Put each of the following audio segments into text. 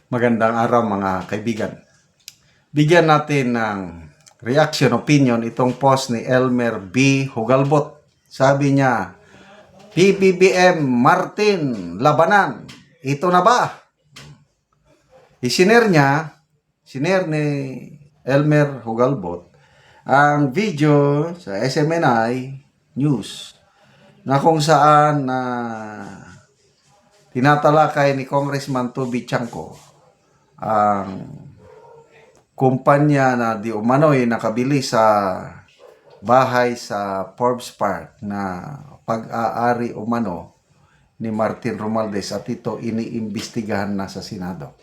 Magandang araw mga kaibigan. Bigyan natin ng reaction, opinion itong post ni Elmer B. Hugalbot. Sabi niya, PBBM Martin labanan, ito na ba? Isinare ni Elmer Hugalbot ang video sa SMNI News na kung saan tinatalakay ni Congressman Toby Chanco ang kumpanya na di umano'y nakabili sa bahay sa Forbes Park na pag-aari umano ni Martin Romualdez at ito iniimbestigahan na sa Senado.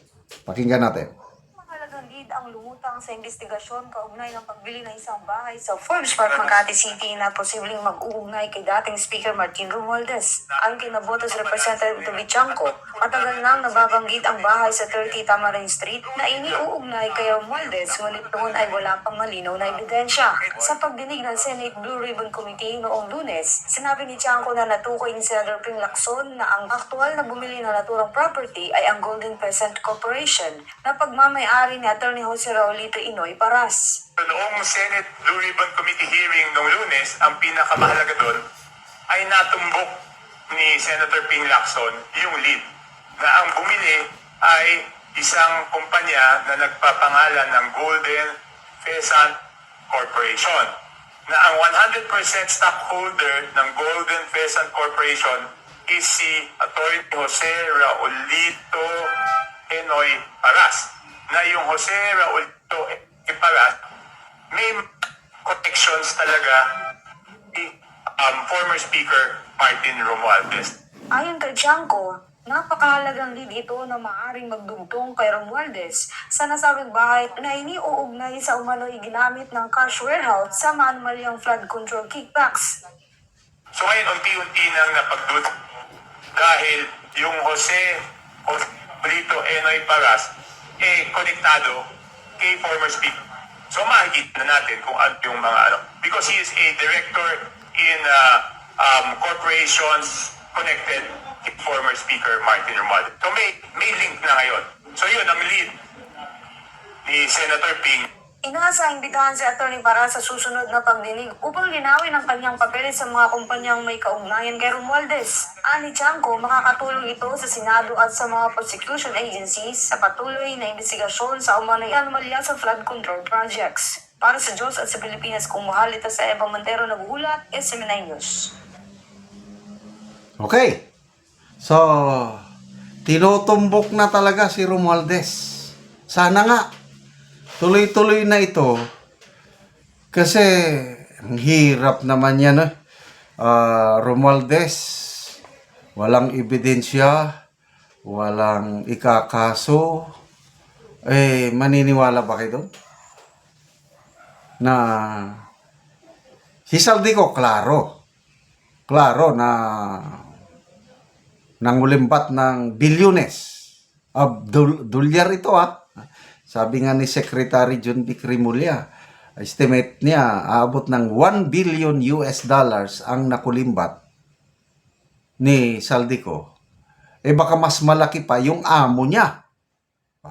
Pakinggan natin. Mahalagang lead ang lumutang sa investigasyon kaugnay ng pagbili ng isang bahay sa Forbes Park, Makati City na posibleng mag-uugnay kay dating Speaker Martin Romualdez. Ang kinabotos Representative Toby Chanco, matagal nang nababanggit ang bahay sa 30 Tamarind Street na iniuugnay kay Romualdez, ngunit noon ay wala pang malinaw na ebidensya. Sa pagdinig ng Senate Blue Ribbon Committee noong Lunes, sinabi ni Chanco na natukoy ni Senator Ping Lacson na ang aktual na bumili ng naturang property ay ang Golden Pheasant Corporation na pagmamay-ari ni Atty. Jose Raulito Inoy Paras. Noong Senate Blue Ribbon Committee hearing noong Lunes, ang pinakamahalaga doon ay natumbok ni Senator Ping Lacson yung lead na ang bumili ay isang kumpanya na nagpapangalan ng Golden Pheasant Corporation na ang 100% stockholder ng Golden Pheasant Corporation is si Atty. Jose Raulito Inoy Paras na yung Jose Raulito Paras may connections talaga ni former Speaker Martin Romualdez. Ayon kay Chanco, napakahalagang lead ito na maaaring magdugtong kay Romualdez sa nasabing bahay na iniuugnay sa umano'y ginamit ng cash warehouse sa maanumalyang flood control kickbacks. So ngayon, unti-unti nang napagdut dahil yung Jose Raulito Inoy Paras konektado kay former Speaker. So makikita na natin kung ano yung mga because he is a director in corporations connected to former Speaker Martin Romualdez. So may link na ngayon. So yun ang lead ni Senator Ping. Inaasa imbitahan si Atty. Paras sa susunod na pagdinig upang linawin ang kanyang papeles sa mga kumpanyang may kaugnayan kay Romualdez. Ani Chanco, makakatulong ito sa Senado at sa mga prosecution agencies sa patuloy na investigasyon sa umano'y anomalya sa flood control projects. Para sa Diyos at sa Pilipinas, kung mahal ito sa Eva Montero nagulat, SMNI News. Okay. So, tinutumbok na talaga si Romualdez. Sana nga tuloy-tuloy na ito kasi ang hirap naman yan. Romualdez, walang ebidensya, walang ikakaso. Maniniwala ba kayo doon? Na si Saldico, klaro na nangulimbat ng bilyones. Dolyar ito Sabi nga ni Secretary John B. Cremulya, estimate niya, aabot ng $1 billion ang nakulimbat ni Saldico. Baka mas malaki pa yung amo niya.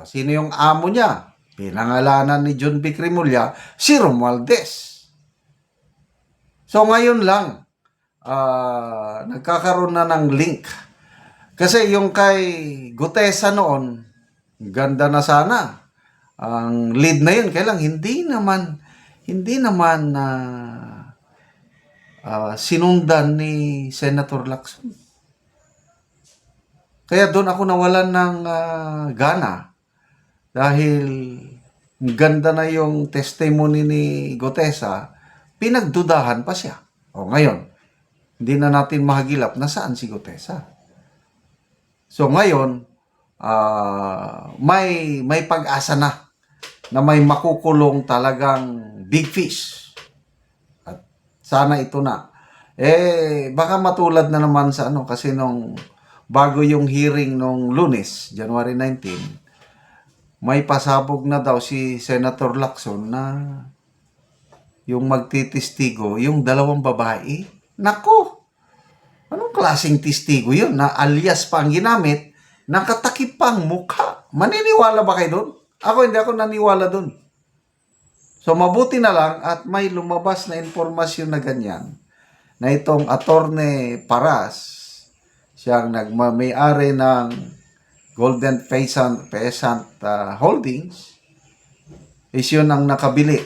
Sino yung amo niya? Pinangalanan ni John B. Cremulya, si Romualdez. So ngayon lang, nagkakaroon na ng link. Kasi yung kay Gutesa noon, ganda na sana. Ang lead na yun, kailang hindi naman sinundan ni Senator Lacson. Kaya doon ako nawalan ng gana dahil ganda na yung testimony ni Gutesa, pinagdudahan pa siya. Ngayon, hindi na natin mahagilap na saan si Gutesa. So ngayon, may pag-asa na may makukulong talagang big fish. At sana ito na. Baka matulad na naman sa kasi nung bago yung hearing nung Lunes, January 19, may pasabog na daw si Senator Lacson na yung magtitistigo, yung dalawang babae. Naku! Anong klaseng testigo yun na alias pa ang ginamit? Nakatakip pang mukha. Maniniwala ba kayo doon? Ako hindi ako naniwala doon. So mabuti na lang at may lumabas na informasyon na ganyan na itong Attorney Paras, siyang nagmamay-ari ng Golden Pheasant Holdings, is yun ang nakabili.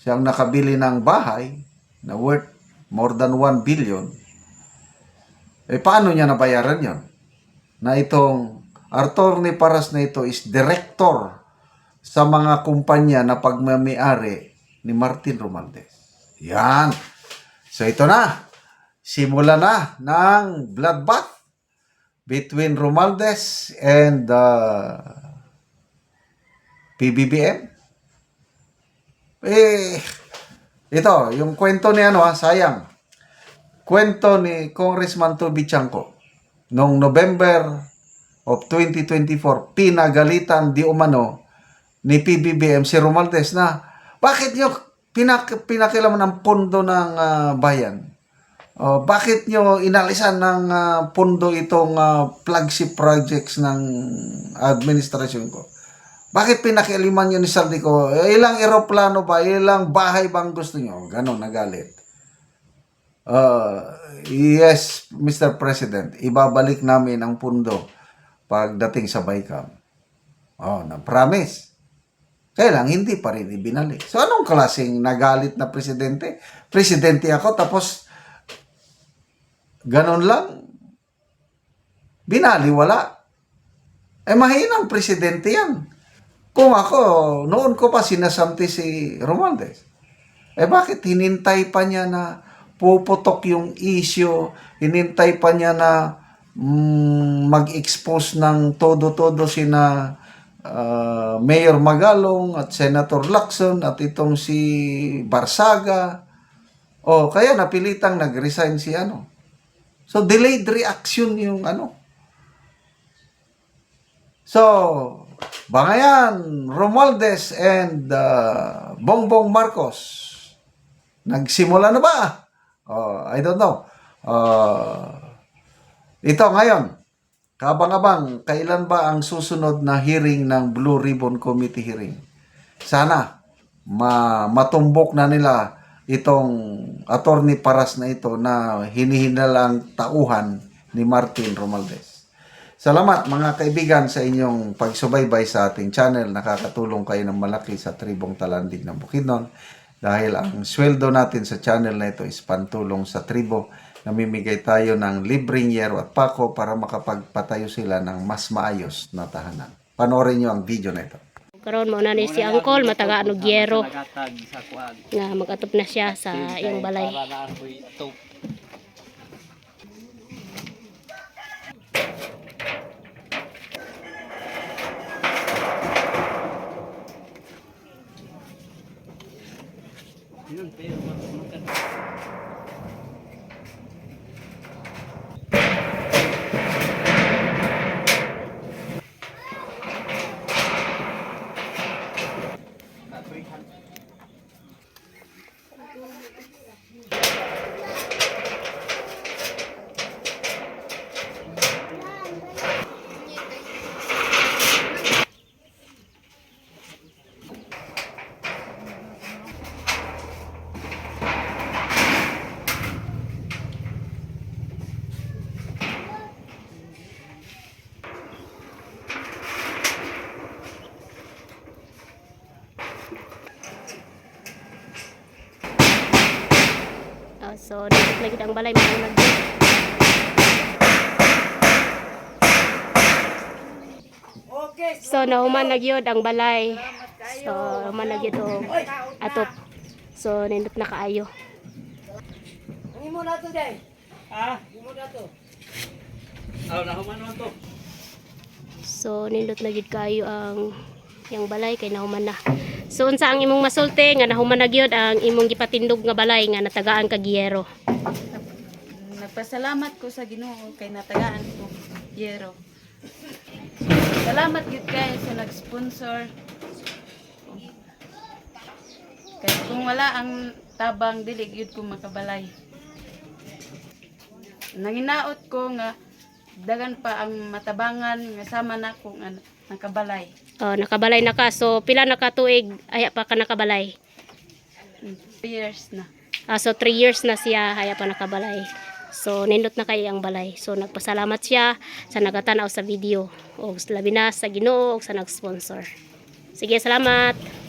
Siyang nakabili ng bahay na worth more than 1 billion. Paano niya nabayaran yon? Na itong Attorney Paras na ito is director sa mga kumpanya na pagmamay-ari ni Martin Romualdez. Yan. So ito na. Simula na ng bloodbath between Romualdez and PBBM. Ito, yung kwento ni sayang. Kwento ni Congressman Toby Chanco. Noong November of 2024, pinagalitan di umano ni PBBM si Romualdez na bakit nyo pinakilaman ng pondo ng bayan? Bakit nyo inalisan ng pondo itong flagship projects ng administrasyon ko? Bakit pinakialiman nyo ni Saldico? Ilang eroplano ba? Ilang bahay bang gusto nyo? Ganon, nagalit. Yes, Mr. President, ibabalik namin ang pundo pagdating sa Baykam. Na-promise. Kaya lang, hindi pa rin ibinalik. So, anong klaseng nagalit na presidente? Presidente ako, tapos ganon lang, binaliwala. Mahinang presidente yan. Kung ako, noon ko pa sinasamti si Romualdez. Bakit hinintay pa niya na puputok yung issue, hinintay pa niya na mag-expose ng todo-todo sina Mayor Magalong at Senator Lacson at itong si Barsaga. Kaya napilitang nag-resign si So, delayed reaction yung So, bangayan, Romualdez and Bongbong Marcos, nagsimula na ba? I don't know. Ito ngayon, kabang-abang, kailan ba ang susunod na hearing ng Blue Ribbon Committee hearing? Sana matumbok na nila itong Attorney Paras na ito na hinihinalang tauhan ni Martin Romualdez. Salamat mga kaibigan sa inyong pagsubaybay sa ating channel. Nakakatulong kayo ng malaki sa Tribong Talandig ng Bukidnon dahil ang sweldo natin sa channel na ito is pantulong sa tribo. Namimigay tayo ng libreng yero at pako para makapagpatayo sila ng mas maayos na tahanan. Panoorin nyo ang video na ito. Karon mo na ni si Angkol mataga ano gyero nga magatop na siya sa iyang balay. So, dito lagi ang balay mo nag. So, nahuman na gyud ang balay. So, nahuman na gyud og atop. So, nindot na kaayo. Imo na to day. Imo na to. Nahuman man to. So, nindot na gyud kaayo ang yang balay kay nahuman na. So unsa ang imong masulti nga nahuman na gyud ang imong gipatindog nga balay nga natagaan ka giyero? Nagpasalamat ko sa Ginoo kay natagaan ko yero. Salamat gyud kay sa nag-sponsor. Kay kung wala ang tabang dili gyud ko makabalay. Nanginaot ko nga dagan pa ang matabangan nga sama na ko nga nakabalay. Oh, nakabalay na ka. So pila na ka tuig aya pa ka nakabalay? 2 years na. So 3 years na siya aya pa nakabalay. So nindot na kay ang balay. So nagpasalamat siya sa nagatanaw sa video o labi na sa Ginoo o sa nag-sponsor. Sige, salamat.